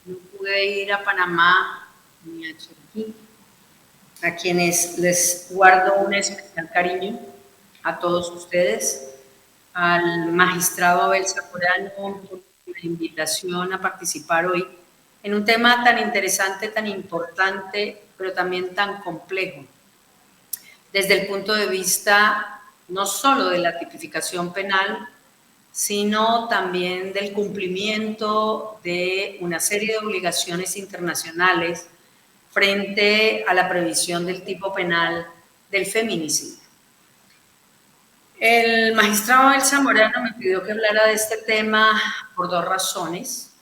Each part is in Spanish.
no pude ir a Panamá ni a Chiriquí, a quienes les guardo un especial cariño, a todos ustedes, al magistrado Abel Zamorano por la invitación a participar hoy en un tema tan interesante, tan importante, pero también tan complejo, desde el punto de vista no solo de la tipificación penal, sino también del cumplimiento de una serie de obligaciones internacionales frente a la previsión del tipo penal del feminicidio. El magistrado Abel Zamorano me pidió que hablara de este tema por dos razones.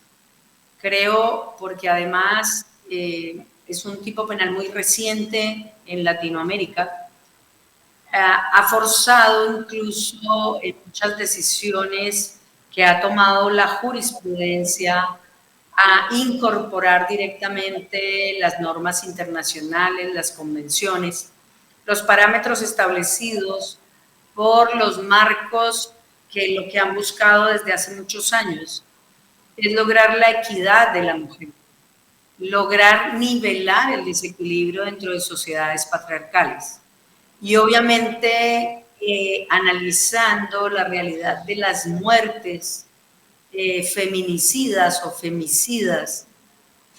Creo porque además es un tipo penal muy reciente en Latinoamérica. Ha forzado incluso en muchas decisiones que ha tomado la jurisprudencia a incorporar directamente las normas internacionales, las convenciones, los parámetros establecidos por los marcos que lo que han buscado desde hace muchos años es lograr la equidad de la mujer, lograr nivelar el desequilibrio dentro de sociedades patriarcales. Y obviamente analizando la realidad de las muertes feminicidas o femicidas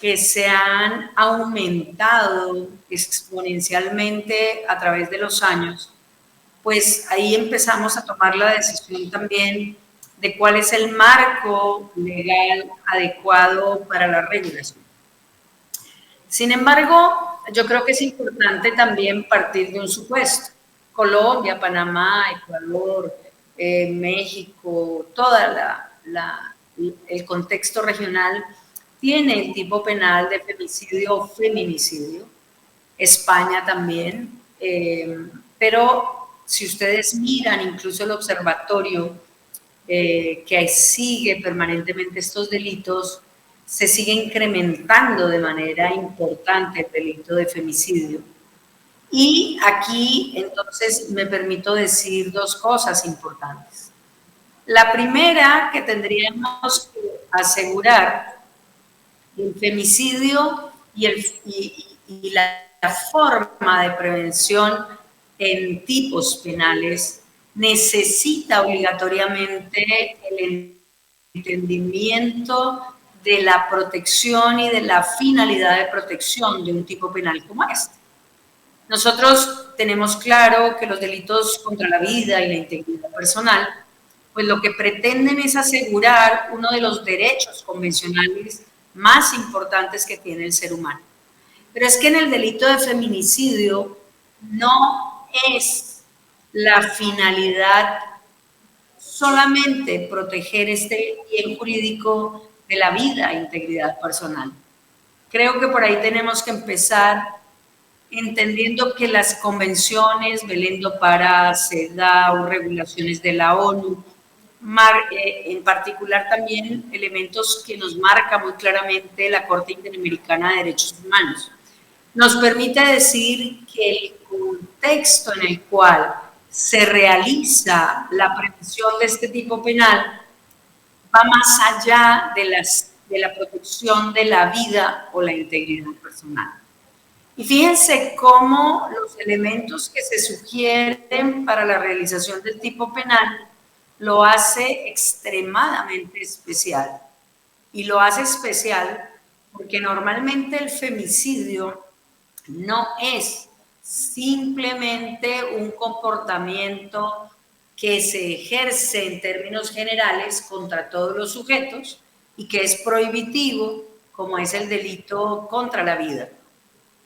que se han aumentado exponencialmente a través de los años, pues ahí empezamos a tomar la decisión también de cuál es el marco legal adecuado para la regulación. Sin embargo, yo creo que es importante también partir de un supuesto. Colombia, Panamá, Ecuador, México, el contexto regional tiene el tipo penal de femicidio o feminicidio. España también, pero si ustedes miran incluso el observatorio que sigue permanentemente estos delitos, se sigue incrementando de manera importante el delito de femicidio. Y aquí entonces me permito decir dos cosas importantes. La primera, que tendríamos que asegurar el femicidio y la forma de prevención en tipos penales necesita obligatoriamente el entendimiento de la protección y de la finalidad de protección de un tipo penal como este. Nosotros tenemos claro que los delitos contra la vida y la integridad personal, pues lo que pretenden es asegurar uno de los derechos convencionales más importantes que tiene el ser humano. Pero es que en el delito de feminicidio no es la finalidad solamente proteger este bien jurídico de la vida e integridad personal. Creo que por ahí tenemos que empezar entendiendo que las convenciones, Belén do Pará, CEDAW, regulaciones de la ONU, en particular también elementos que nos marca muy claramente la Corte Interamericana de Derechos Humanos, nos permite decir que el contexto en el cual se realiza la prevención de este tipo penal va más allá de la protección de la vida o la integridad personal. Y fíjense cómo los elementos que se sugieren para la realización del tipo penal lo hace extremadamente especial. Y lo hace especial porque normalmente el femicidio no es simplemente un comportamiento que se ejerce en términos generales contra todos los sujetos y que es prohibitivo, como es el delito contra la vida,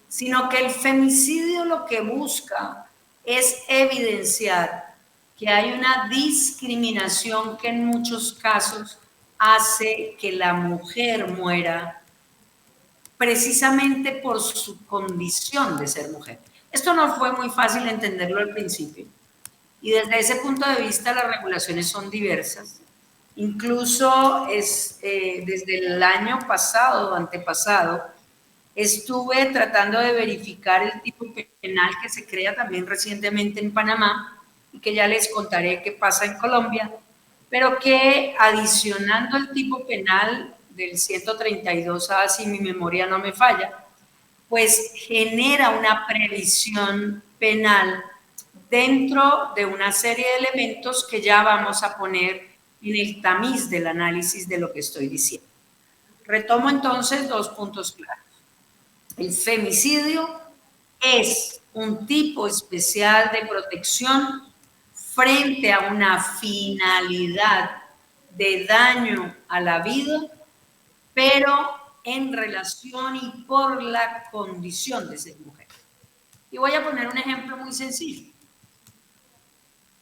sino que el femicidio lo que busca es evidenciar que hay una discriminación que en muchos casos hace que la mujer muera precisamente por su condición de ser mujer. Esto no fue muy fácil entenderlo al principio y desde ese punto de vista las regulaciones son diversas. Incluso desde el año pasado o antepasado estuve tratando de verificar el tipo penal que se crea también recientemente en Panamá y que ya les contaré qué pasa en Colombia, pero que adicionando el tipo penal del 132A, si mi memoria no me falla, pues genera una previsión penal dentro de una serie de elementos que ya vamos a poner en el tamiz del análisis de lo que estoy diciendo. Retomo entonces dos puntos claros. El femicidio es un tipo especial de protección frente a una finalidad de daño a la vida, pero en relación y por la condición de ser mujer. Y voy a poner un ejemplo muy sencillo.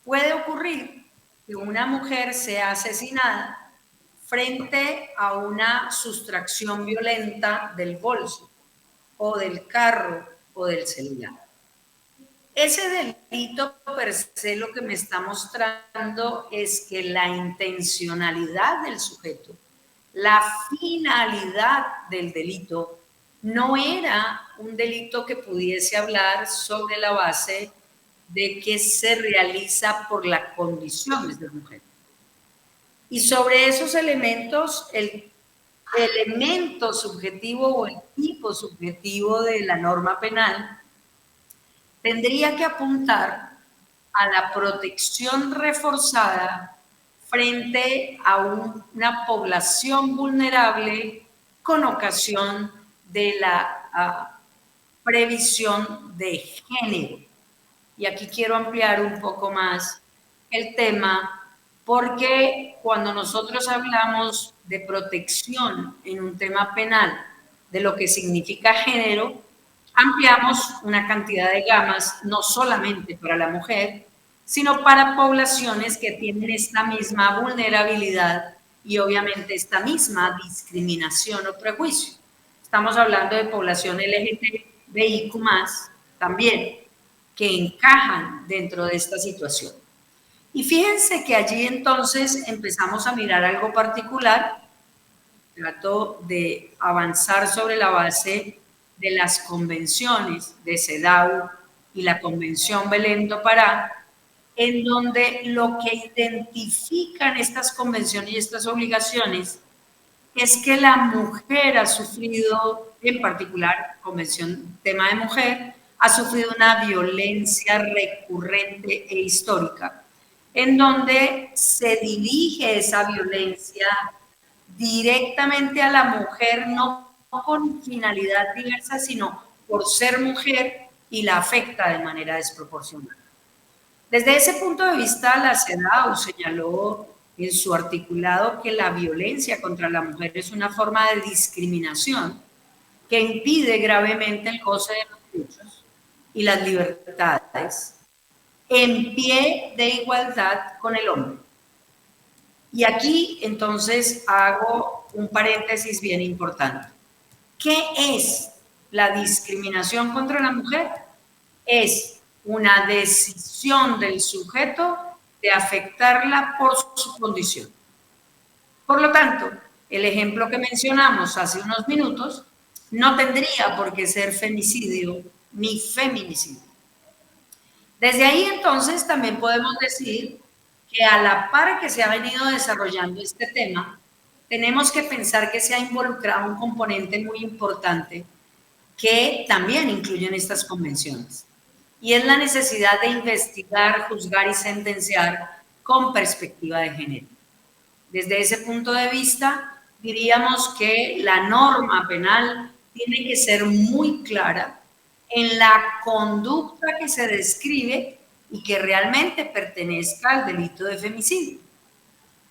Puede ocurrir que una mujer sea asesinada frente a una sustracción violenta del bolso o del carro o del celular. Ese delito per se lo que me está mostrando es que la intencionalidad del sujeto, la finalidad del delito, no era un delito que pudiese hablar sobre la base de que se realiza por la condición de mujer. Y sobre esos elementos, el elemento subjetivo o el tipo subjetivo de la norma penal tendría que apuntar a la protección reforzada frente a una población vulnerable con ocasión de la previsión de género. Y aquí quiero ampliar un poco más el tema, porque cuando nosotros hablamos de protección en un tema penal, de lo que significa género, ampliamos una cantidad de gamas, no solamente para la mujer, sino para poblaciones que tienen esta misma vulnerabilidad y obviamente esta misma discriminación o prejuicio. Estamos hablando de población LGTBIQ+, también, que encajan dentro de esta situación. Y fíjense que allí entonces empezamos a mirar algo particular. Trato de avanzar sobre la base de las convenciones de CEDAW y la Convención Belém do Pará, en donde lo que identifican estas convenciones y estas obligaciones es que la mujer ha sufrido, en particular, convención tema de mujer, ha sufrido una violencia recurrente e histórica, en donde se dirige esa violencia directamente a la mujer, no con finalidad diversa, sino por ser mujer y la afecta de manera desproporcionada. Desde ese punto de vista, la CEDAW señaló en su articulado que la violencia contra la mujer es una forma de discriminación que impide gravemente el goce de los derechos y las libertades en pie de igualdad con el hombre. Y aquí entonces hago un paréntesis bien importante. ¿Qué es la discriminación contra la mujer? Es una decisión del sujeto de afectarla por su condición. Por lo tanto, el ejemplo que mencionamos hace unos minutos no tendría por qué ser femicidio ni feminicidio. Desde ahí entonces también podemos decir que a la par que se ha venido desarrollando este tema, tenemos que pensar que se ha involucrado un componente muy importante que también incluyen estas convenciones, y es la necesidad de investigar, juzgar y sentenciar con perspectiva de género. Desde ese punto de vista, diríamos que la norma penal tiene que ser muy clara en la conducta que se describe y que realmente pertenezca al delito de femicidio.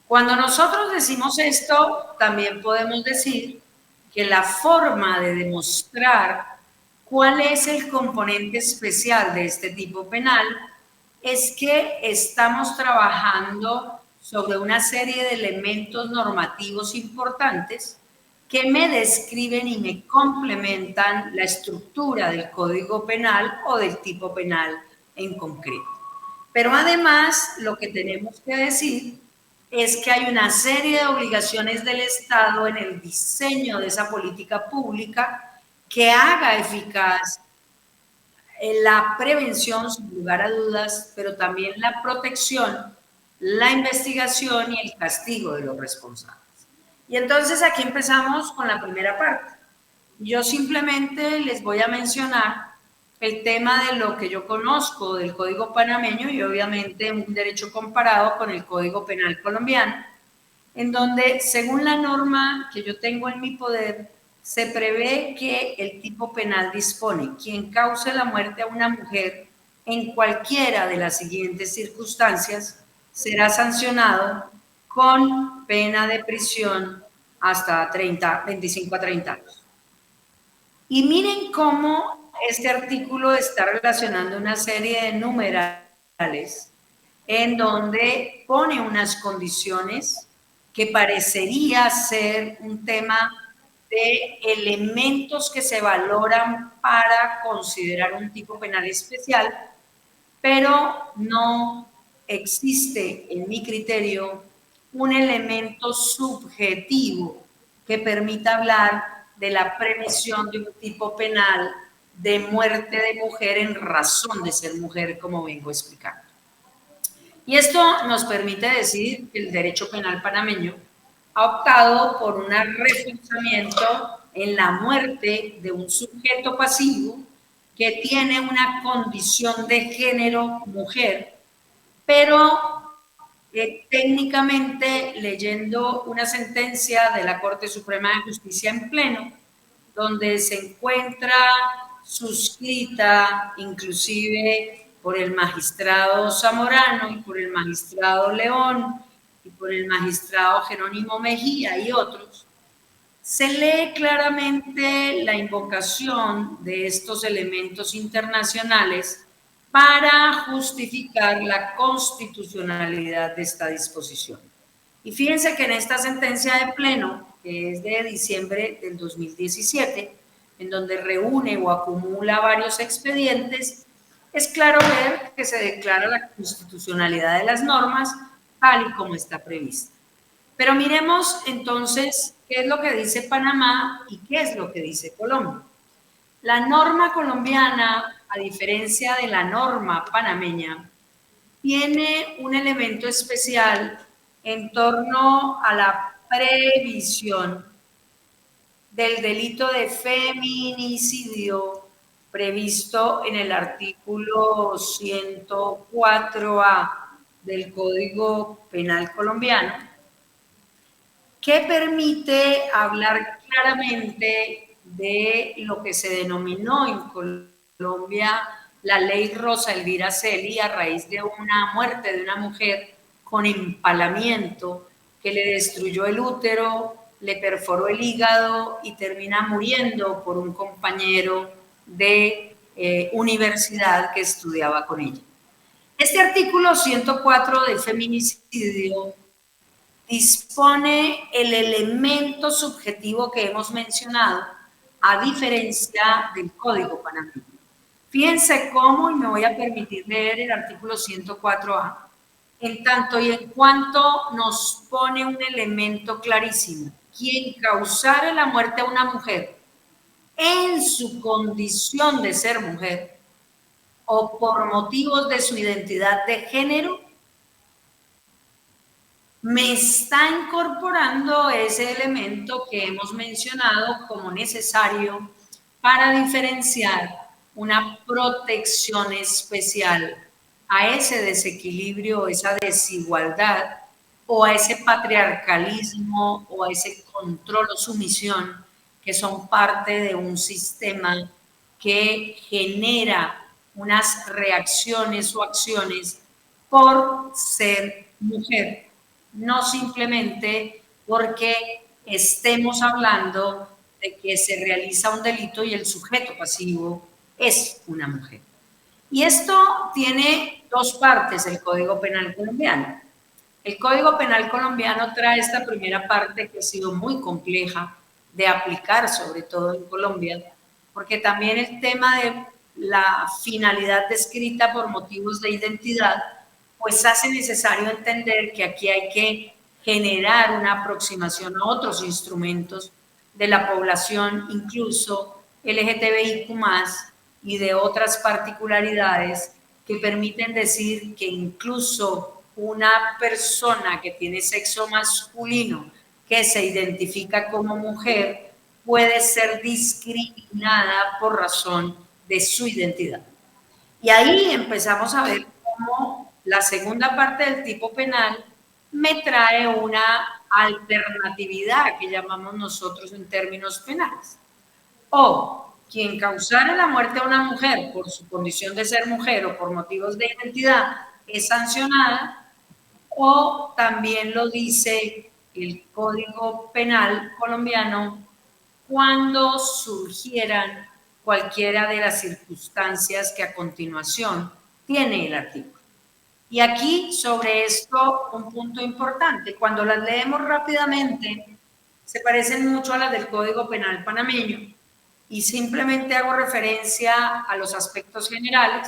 Cuando nosotros decimos esto, también podemos decir que la forma de demostrar cuál es el componente especial de este tipo penal es que estamos trabajando sobre una serie de elementos normativos importantes que me describen y me complementan la estructura del Código Penal o del tipo penal en concreto. Pero además, lo que tenemos que decir es que hay una serie de obligaciones del Estado en el diseño de esa política pública que haga eficaz la prevención, sin lugar a dudas, pero también la protección, la investigación y el castigo de los responsables. Y entonces aquí empezamos con la primera parte. Yo simplemente les voy a mencionar el tema de lo que yo conozco del Código panameño y obviamente un derecho comparado con el Código Penal colombiano, en donde según la norma que yo tengo en mi poder, se prevé que el tipo penal dispone: quien cause la muerte a una mujer en cualquiera de las siguientes circunstancias será sancionado con pena de prisión hasta 25 a 30 años. Y miren cómo este artículo está relacionando una serie de numerales en donde pone unas condiciones que parecería ser un tema de elementos que se valoran para considerar un tipo penal especial, pero no existe, en mi criterio, un elemento subjetivo que permita hablar de la previsión de un tipo penal de muerte de mujer en razón de ser mujer, como vengo explicando. Y esto nos permite decir que el derecho penal panameño ha optado por un reforzamiento en la muerte de un sujeto pasivo que tiene una condición de género mujer, pero técnicamente, leyendo una sentencia de la Corte Suprema de Justicia en pleno, donde se encuentra suscrita inclusive por el magistrado Zamorano y por el magistrado León y por el magistrado Jerónimo Mejía y otros, se lee claramente la invocación de estos elementos internacionales para justificar la constitucionalidad de esta disposición. Y fíjense que en esta sentencia de pleno, que es de diciembre del 2017, en donde reúne o acumula varios expedientes, es claro ver que se declara la constitucionalidad de las normas tal y como está prevista. Pero miremos entonces qué es lo que dice Panamá y qué es lo que dice Colombia. La norma colombiana, a diferencia de la norma panameña, tiene un elemento especial en torno a la previsión del delito de feminicidio previsto en el artículo 104A del Código Penal colombiano, que permite hablar claramente de lo que se denominó en Colombia la ley Rosa Elvira Celi, a raíz de una muerte de una mujer con empalamiento que le destruyó el útero, le perforó el hígado y termina muriendo por un compañero de universidad que estudiaba con ella. Este artículo 104 del feminicidio dispone el elemento subjetivo que hemos mencionado, a diferencia del Código panameño. Fíjense cómo, y me voy a permitir leer el artículo 104A, en tanto y en cuanto nos pone un elemento clarísimo: quien causare la muerte a una mujer en su condición de ser mujer o por motivos de su identidad de género, me está incorporando ese elemento que hemos mencionado como necesario para diferenciar una protección especial a ese desequilibrio, esa desigualdad, o a ese patriarcalismo, o a ese control o sumisión, que son parte de un sistema que genera unas reacciones o acciones por ser mujer, no simplemente porque estemos hablando de que se realiza un delito y el sujeto pasivo es una mujer. Y esto tiene dos partes, el Código Penal colombiano. El Código Penal colombiano trae esta primera parte que ha sido muy compleja de aplicar, sobre todo en Colombia, porque también el tema de la finalidad descrita por motivos de identidad, pues hace necesario entender que aquí hay que generar una aproximación a otros instrumentos de la población, incluso LGTBIQ+, y de otras particularidades que permiten decir que incluso una persona que tiene sexo masculino que se identifica como mujer puede ser discriminada por razón de su identidad. Y ahí empezamos a ver cómo la segunda parte del tipo penal me trae una alternatividad que llamamos nosotros en términos penales. O quien causara la muerte a una mujer por su condición de ser mujer o por motivos de identidad es sancionada, o también lo dice el Código Penal colombiano cuando surgieran cualquiera de las circunstancias que a continuación tiene el artículo. Y aquí sobre esto un punto importante, cuando las leemos rápidamente se parecen mucho a las del Código Penal panameño y simplemente hago referencia a los aspectos generales,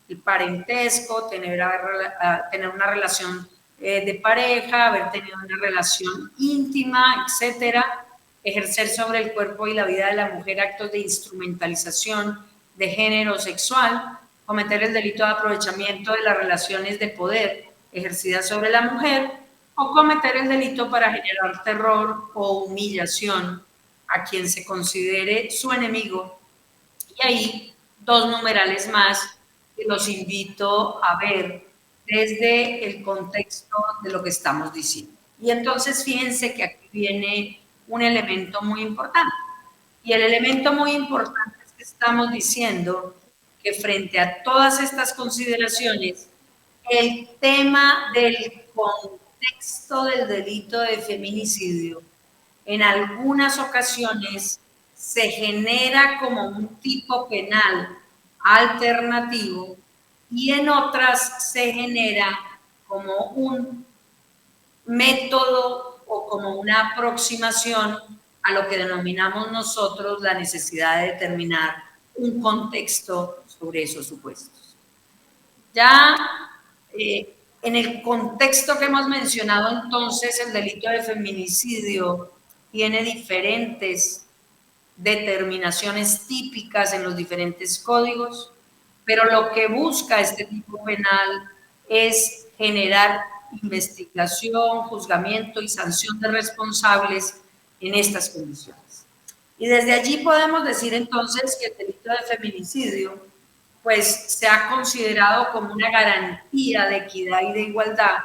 el parentesco, tener una relación de pareja, haber tenido una relación íntima, etcétera, ejercer sobre el cuerpo y la vida de la mujer actos de instrumentalización de género sexual, cometer el delito de aprovechamiento de las relaciones de poder ejercidas sobre la mujer o cometer el delito para generar terror o humillación a quien se considere su enemigo. Y ahí dos numerales más que los invito a ver desde el contexto de lo que estamos diciendo. Y entonces fíjense que aquí viene un elemento muy importante. Y el elemento muy importante es que estamos diciendo que frente a todas estas consideraciones, el tema del contexto del delito de feminicidio en algunas ocasiones se genera como un tipo penal alternativo y en otras se genera como un método o como una aproximación a lo que denominamos nosotros la necesidad de determinar un contexto sobre esos supuestos. Ya en el contexto que hemos mencionado entonces, el delito de feminicidio tiene diferentes determinaciones típicas en los diferentes códigos, pero lo que busca este tipo penal es generar investigación, juzgamiento y sanción de responsables en estas condiciones. Y desde allí podemos decir entonces que el delito de feminicidio pues se ha considerado como una garantía de equidad y de igualdad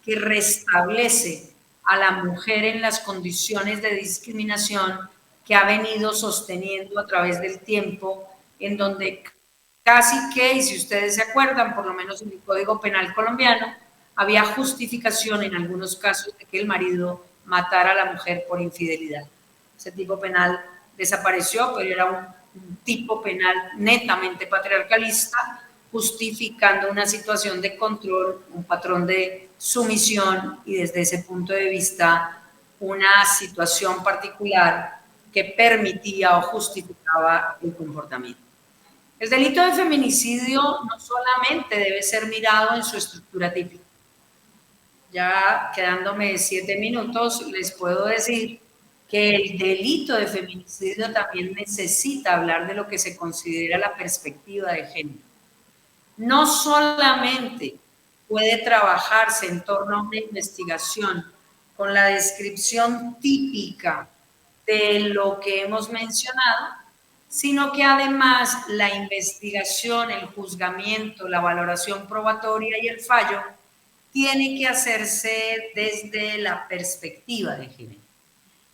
que restablece a la mujer en las condiciones de discriminación que ha venido sosteniendo a través del tiempo, en donde casi que, y si ustedes se acuerdan, por lo menos en el Código Penal colombiano, había justificación en algunos casos de que el marido matara a la mujer por infidelidad. Ese tipo penal desapareció, pero era un tipo penal netamente patriarcalista, justificando una situación de control, un patrón de sumisión y desde ese punto de vista una situación particular que permitía o justificaba el comportamiento. El delito de feminicidio no solamente debe ser mirado en su estructura típica. Ya quedándome 7 minutos, les puedo decir que el delito de feminicidio también necesita hablar de lo que se considera la perspectiva de género. No solamente puede trabajarse en torno a una investigación con la descripción típica de lo que hemos mencionado, sino que además la investigación, el juzgamiento, la valoración probatoria y el fallo tiene que hacerse desde la perspectiva de género.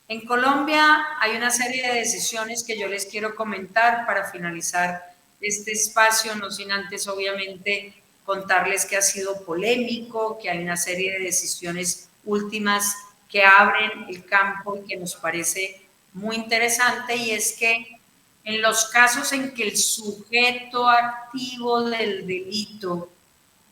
En Colombia hay una serie de decisiones que yo les quiero comentar para finalizar este espacio, no sin antes obviamente contarles que ha sido polémico, que hay una serie de decisiones últimas que abren el campo y que nos parece muy interesante, y es que en los casos en que el sujeto activo del delito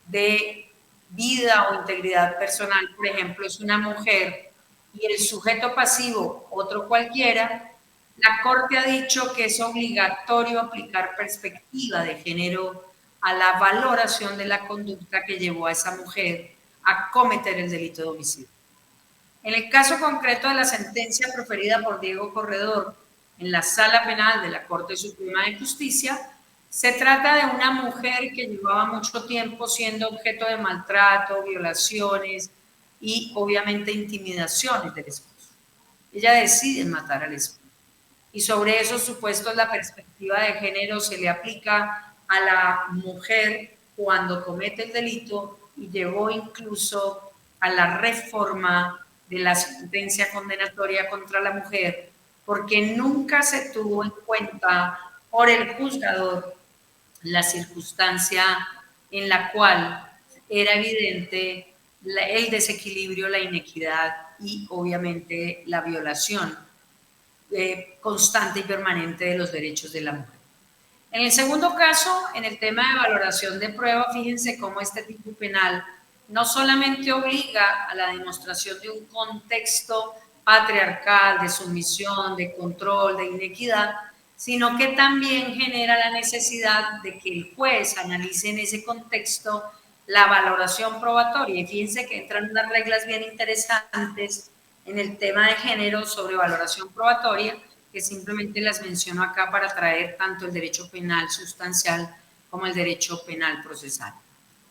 de vida o integridad personal, por ejemplo, es una mujer y el sujeto pasivo otro cualquiera, la Corte ha dicho que es obligatorio aplicar perspectiva de género a la valoración de la conducta que llevó a esa mujer a cometer el delito de homicidio. En el caso concreto de la sentencia proferida por Diego Corredor en la Sala Penal de la Corte Suprema de Justicia, se trata de una mujer que llevaba mucho tiempo siendo objeto de maltrato, violaciones y obviamente intimidaciones del esposo. ella decide matar al esposo. Y sobre esos supuestos la perspectiva de género se le aplica a la mujer cuando comete el delito y llevó incluso a la reforma de la sentencia condenatoria contra la mujer, porque nunca se tuvo en cuenta por el juzgador la circunstancia en la cual era evidente el desequilibrio, la inequidad y obviamente la violación constante y permanente de los derechos de la mujer. En el segundo caso, en el tema de valoración de prueba, fíjense cómo este tipo penal no solamente obliga a la demostración de un contexto patriarcal, de sumisión, de control, de inequidad, sino que también genera la necesidad de que el juez analice en ese contexto la valoración probatoria. Y fíjense que entran unas reglas bien interesantes en el tema de género sobre valoración probatoria, que simplemente las menciono acá para traer tanto el derecho penal sustancial como el derecho penal procesal.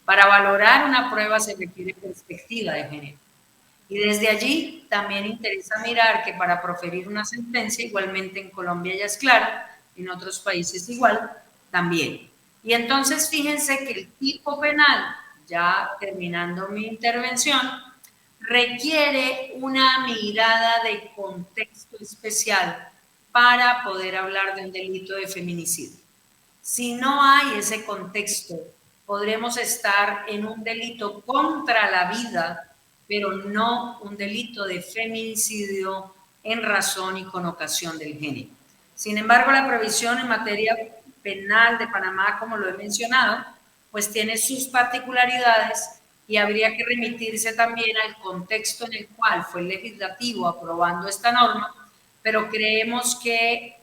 Para valorar una prueba se requiere perspectiva de género. Y desde allí también interesa mirar que para proferir una sentencia, igualmente en Colombia ya es claro, en otros países igual, también. Y entonces fíjense que el tipo penal, ya terminando mi intervención, requiere una mirada de contexto especial para poder hablar de un delito de feminicidio. Si no hay ese contexto, podremos estar en un delito contra la vida, pero no un delito de feminicidio en razón y con ocasión del género. Sin embargo, la previsión en materia penal de Panamá, como lo he mencionado, pues tiene sus particularidades y habría que remitirse también al contexto en el cual fue el legislativo aprobando esta norma, pero creemos que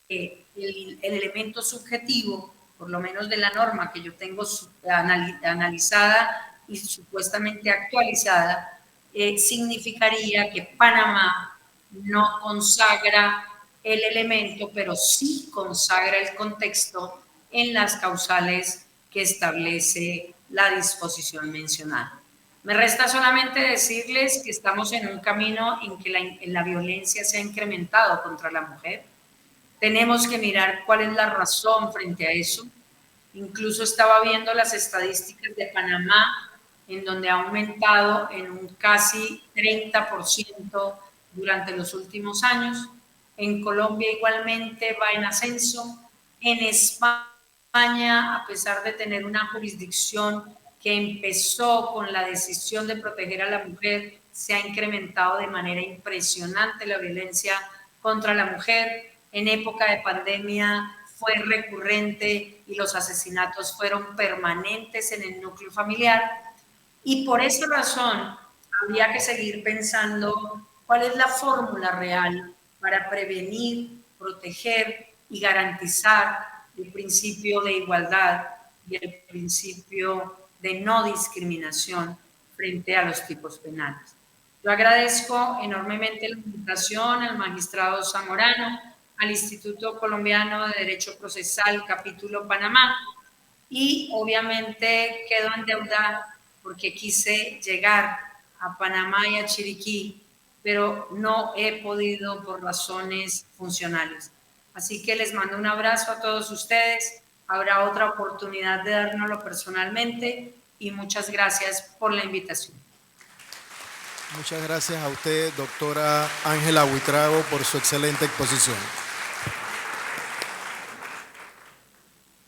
el elemento subjetivo, por lo menos de la norma que yo tengo analizada y supuestamente actualizada, significaría que Panamá no consagra el elemento, pero sí consagra el contexto en las causales que establece la disposición mencionada. Me resta solamente decirles que estamos en un camino en que la violencia se ha incrementado contra la mujer. Tenemos que mirar cuál es la razón frente a eso. Incluso estaba viendo las estadísticas de Panamá, en donde ha aumentado en un casi 30% durante los últimos años. En Colombia igualmente va en ascenso. En España, a pesar de tener una jurisdicción que empezó con la decisión de proteger a la mujer, se ha incrementado de manera impresionante la violencia contra la mujer. En época de pandemia fue recurrente y los asesinatos fueron permanentes en el núcleo familiar. Y por esa razón habría que seguir pensando cuál es la fórmula real para prevenir, proteger y garantizar el principio de igualdad y el principio de no discriminación frente a los tipos penales. Yo agradezco enormemente la invitación al magistrado Zamorano, al Instituto Colombiano de Derecho Procesal, capítulo Panamá, y obviamente quedo endeudada porque quise llegar a Panamá y a Chiriquí, pero no he podido por razones funcionales. Así que les mando un abrazo a todos ustedes. Habrá otra oportunidad de dárnoslo personalmente y muchas gracias por la invitación. Muchas gracias a usted, doctora Ángela Buitrago, por su excelente exposición.